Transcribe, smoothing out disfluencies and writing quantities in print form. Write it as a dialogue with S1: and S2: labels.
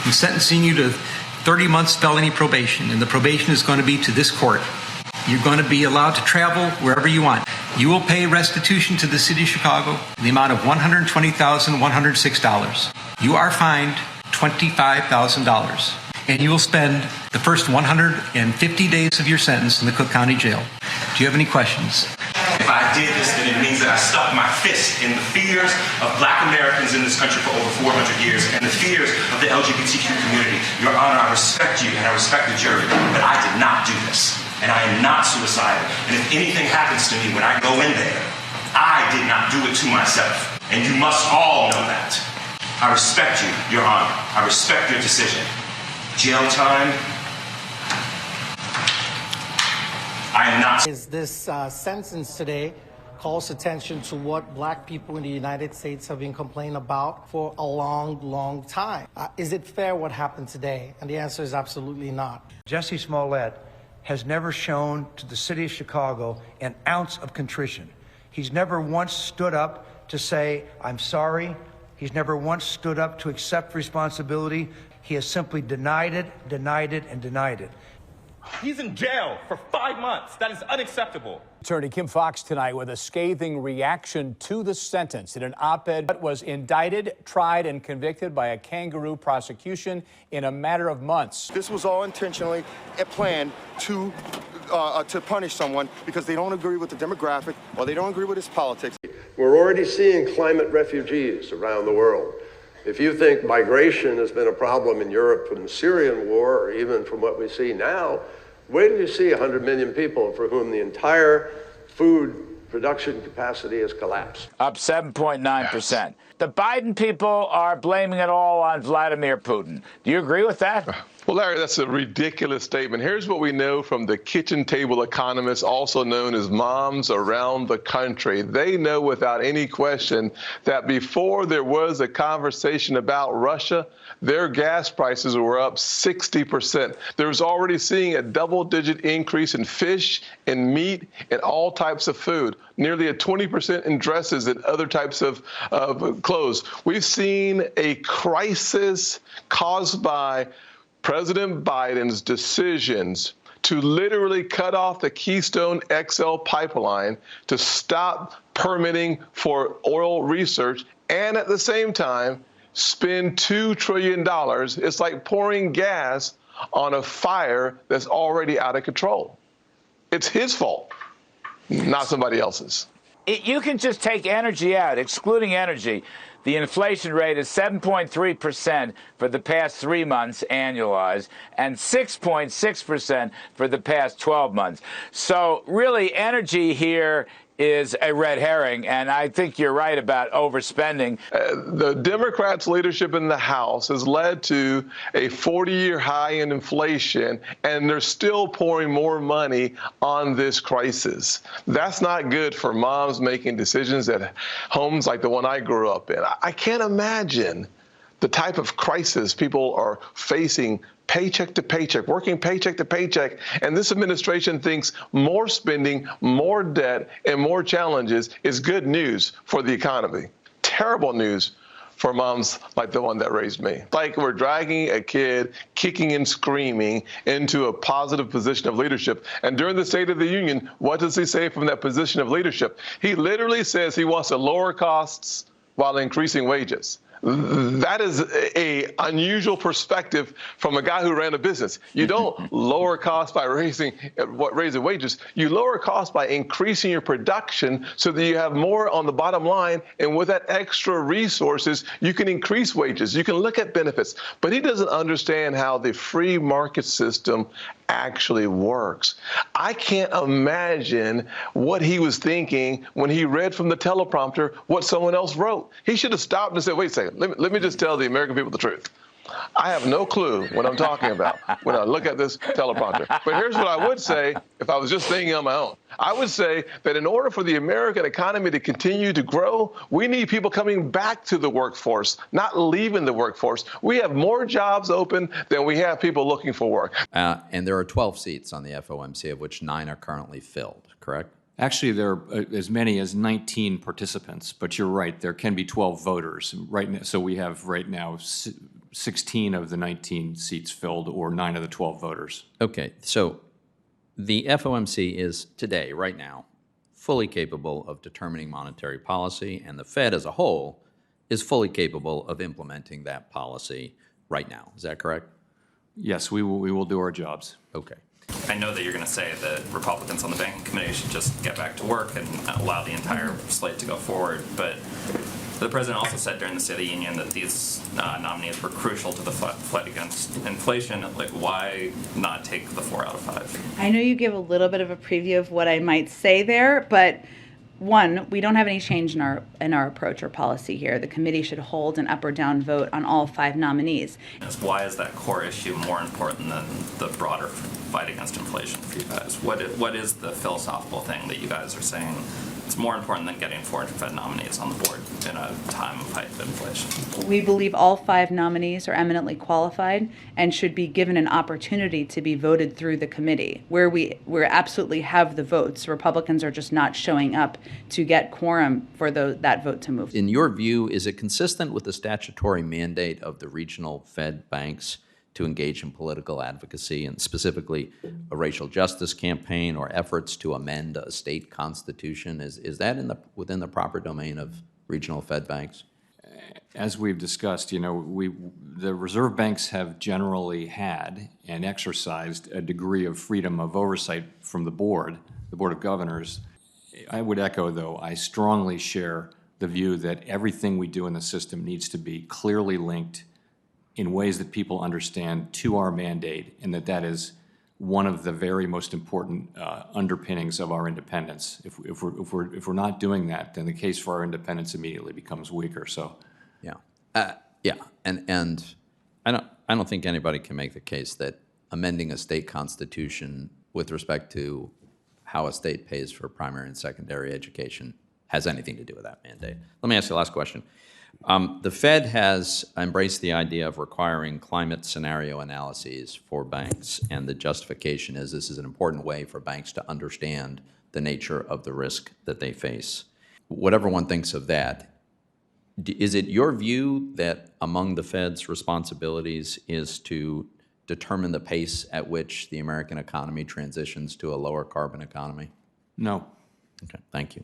S1: I'm sentencing you to 30 months felony probation, and the probation is going to be to this court. You're going to be allowed to travel wherever you want. You will pay restitution to the city of Chicago in the amount of $120,106. You are fined $25,000, and you will spend the first 150 days of your sentence in the Cook County Jail. Do you have any questions?
S2: If I did this, then it means that I stuck my fist in the fears of Black Americans in this country for over 400 years and the fears of the LGBTQ community. Your Honor, I respect you and I respect the jury, but I did not do this. And I am not suicidal. And if anything happens to me when I go in there, I did not do it to myself. And you must all know that. I respect you, Your Honor. I respect your decision. Jail time. I am not.
S3: This sentence today calls attention to what Black people in the United States have been complaining about for a long, long time. Is it fair what happened today? And the answer is absolutely not.
S4: Jussie Smollett has never shown to the city of Chicago an ounce of contrition. He's never once stood up to say, I'm sorry. He's never once stood up to accept responsibility. He has simply denied it, denied it, and denied it.
S5: He's in jail for 5 months. That is unacceptable.
S6: Attorney Kim Foxx tonight with a scathing reaction to the sentence in an op-ed that was indicted, tried, and convicted by a kangaroo prosecution in a matter of months.
S7: This was all intentionally planned to punish someone because they don't agree with the demographic or they don't agree with his politics.
S8: We're already seeing climate refugees around the world. If you think migration has been a problem in Europe from the Syrian war, or even from what we see now, where do you see 100 million people for whom the entire food production capacity has collapsed?
S9: Up 7.9%. The Biden people are blaming it all on Vladimir Putin. Do you agree with that?
S10: Well, Larry, that's a ridiculous statement. Here's what we know from the kitchen table economists, also known as moms around the country. They know without any question that before there was a conversation about Russia, their gas prices were up 60%. There was already seeing a double-digit increase in fish and meat and all types of food, nearly a 20% in dresses and other types of clothes. We've seen a crisis caused by President Biden's decisions to literally cut off the Keystone XL pipeline to stop permitting for oil research and at the same time spend $2 trillion. It's like pouring gas on a fire that's already out of control. It's his fault, not somebody else's.
S9: You can just take energy out, excluding energy. The inflation rate is 7.3% for the past 3 months annualized and 6.6% for the past 12 months. So really, energy here is a red herring, and I think you're right about overspending.
S10: The Democrats' leadership in the House has led to a 40-year high in inflation, and they're still pouring more money on this crisis. That's not good for moms making decisions at homes like the one I grew up in. I can't imagine the type of crisis people are facing paycheck to paycheck, working paycheck to paycheck. And this administration thinks more spending, more debt, and more challenges is good news for the economy. Terrible news for moms like the one that raised me. Like we're dragging a kid, kicking and screaming, into a positive position of leadership. And during the State of the Union, what does he say from that position of leadership? He literally says he wants to lower costs while increasing wages. That is a unusual perspective from a guy who ran a business. You don't lower costs by raising wages. You lower costs by increasing your production so that you have more on the bottom line. And with that extra resources, you can increase wages. You can look at benefits. But he doesn't understand how the free market system actually works. I can't imagine what he was thinking when he read from the teleprompter what someone else wrote. He should have stopped and said, wait a second, let me just tell the American people the truth. I have no clue what I'm talking about when I look at this teleprompter. But here's what I would say if I was just thinking on my own. I would say that in order for the American economy to continue to grow, we need people coming back to the workforce, not leaving the workforce. We have more jobs open than we have people looking for work.
S11: And there are 12 seats on the FOMC, of which 9 are currently filled, correct?
S12: Actually, there are as many as 19 participants, but you're right, there can be 12 voters right now. So we have right now 16 of the 19 seats filled or 9 of the 12 voters.
S11: Okay, so the FOMC is today, right now, fully capable of determining monetary policy, and the Fed as a whole is fully capable of implementing that policy right now. Is that correct?
S12: Yes, we will do our jobs.
S11: Okay.
S13: I know that you're going to say that Republicans on the banking committee should just get back to work and allow the entire slate to go forward, but the president also said during the State of the Union that these nominees were crucial to the fight against inflation. Like, why not take the 4 out of 5?
S14: I know you give a little bit of a preview of what I might say there, but one, we don't have any change in our approach or policy here. The committee should hold an up or down vote on all 5 nominees.
S13: Why is that core issue more important than the broader fight against inflation for you guys? What is the philosophical thing that you guys are saying it's more important than getting 4 Fed nominees on the board in a time of heightened inflation?
S14: We believe all 5 nominees are eminently qualified and should be given an opportunity to be voted through the committee, where we absolutely have the votes. Republicans are just not showing up to get quorum for that vote to move.
S11: In your view, is it consistent with the statutory mandate of the regional Fed banks to engage in political advocacy, and specifically a racial justice campaign or efforts to amend a state constitution? Is that within the proper domain of regional Fed banks?
S12: As we've discussed, the reserve banks have generally had and exercised a degree of freedom of oversight from the Board of Governors. I would echo, though, I strongly share the view that everything we do in the system needs to be clearly linked in ways that people understand to our mandate, and that is one of the very most important underpinnings of our independence. If we're not doing that, then the case for our independence immediately becomes weaker. So,
S11: and I don't think anybody can make the case that amending a state constitution with respect to how a state pays for primary and secondary education has anything to do with that mandate. Let me ask you the last question. The Fed has embraced the idea of requiring climate scenario analyses for banks, and the justification is this is an important way for banks to understand the nature of the risk that they face. Whatever one thinks of that, is it your view that among the Fed's responsibilities is to determine the pace at which the American economy transitions to a lower carbon economy?
S12: No.
S11: Okay, thank you.